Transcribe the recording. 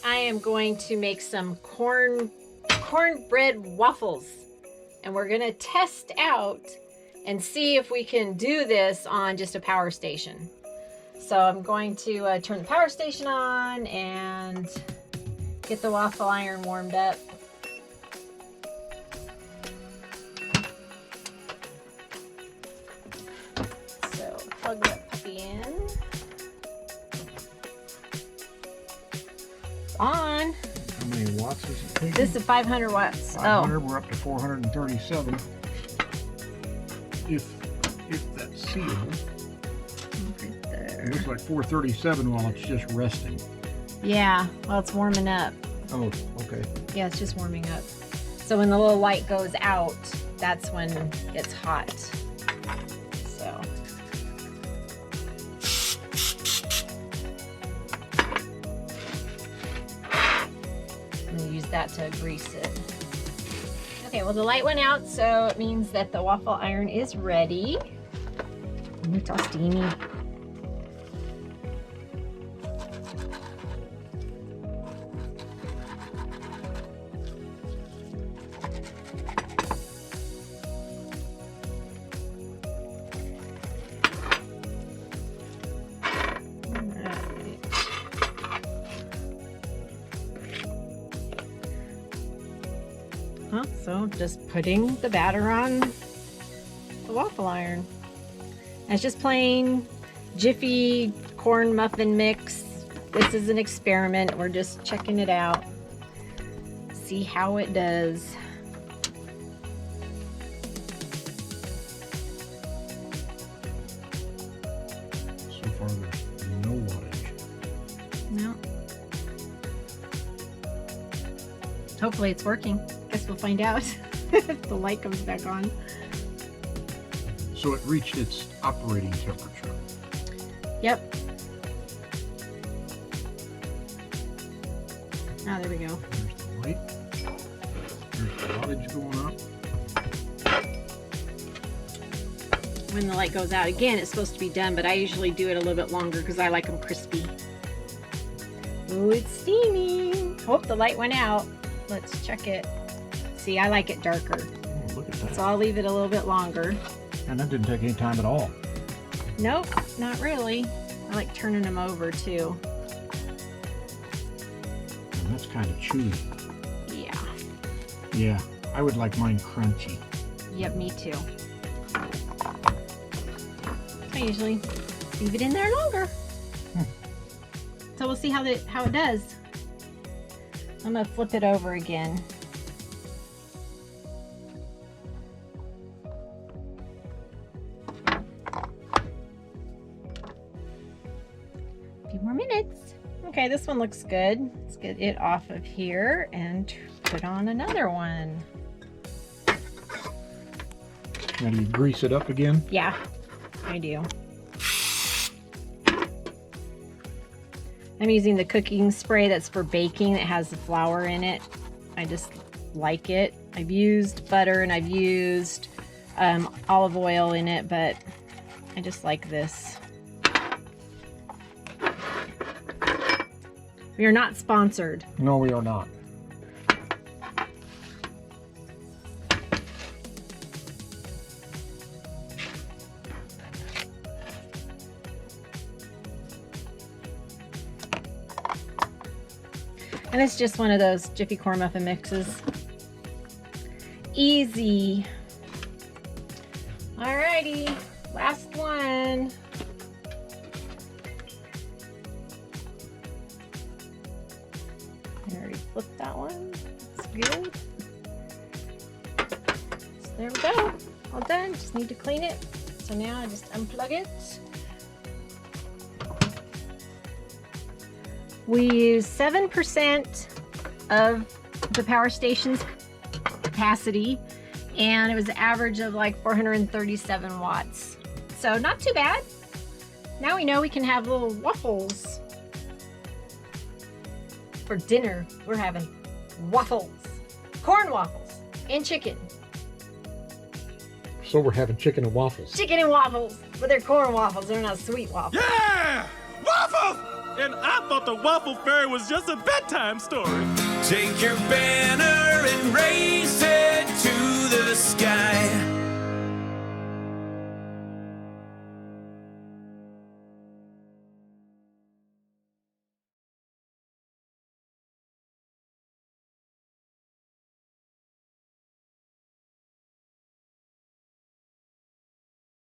I am going to make some cornbread waffles, and we're gonna test out and see if we can do this on just a power station. So I'm going to turn the power station on and get the waffle iron warmed up. So plug that puppy in. It's on. How many watts is it taking? This is 500 watts. 500, we're up to 437. If that's sealable. Right there. It looks like 437 while it's just resting. Yeah, well, it's warming up. Oh, okay. Yeah, it's just warming up. So when the little light goes out, that's when it's hot. So. I'm gonna use that to grease it. Okay, well the light went out, so it means that the waffle iron is ready. It's all steamy. So just putting the batter on the waffle iron. And it's just plain Jiffy corn muffin mix. This is an experiment. We're just checking it out. See how it does. So far there's no wattage. No. Hopefully it's working. Guess we'll find out if the light comes back on. So it reached its operating temperature. Yep. Ah, there we go. There's the light. There's the wattage going up. When the light goes out again, it's supposed to be done, but I usually do it a little bit longer because I like them crispy. Ooh, it's steaming. Hope the light went out. Let's check it. See, I like it darker. Oh, look at that. So I'll leave it a little bit longer. And that didn't take any time at all. Nope, not really. I like turning them over too. And that's kind of chewy. Yeah. Yeah, I would like mine crunchy. Yep, me too. I usually leave it in there longer. So we'll see how it does. I'm gonna flip it over again. A few more minutes. Okay, this one looks good. Let's get it off of here and put on another one. Now do you grease it up again? Yeah, I do. I'm using the cooking spray that's for baking that has the flour in it. I just like it. I've used butter and I've used olive oil in it, but I just like this. We are not sponsored. No, we are not. And it's just one of those Jiffy corn muffin mixes. Easy. Alrighty, last one. I already flipped that one. That's good. So there we go. All done. Just need to clean it. So now I just unplug it. We use 7% of the power station's capacity, and it was an average of like 437 watts. So not too bad. Now we know we can have little waffles. For dinner, we're having waffles. Corn waffles and chicken. So we're having chicken and waffles. Chicken and waffles, but they're corn waffles. They're not sweet waffles. Yeah! Waffles! And I thought the Waffle Fairy was just a bedtime story. Take your banner and raise it.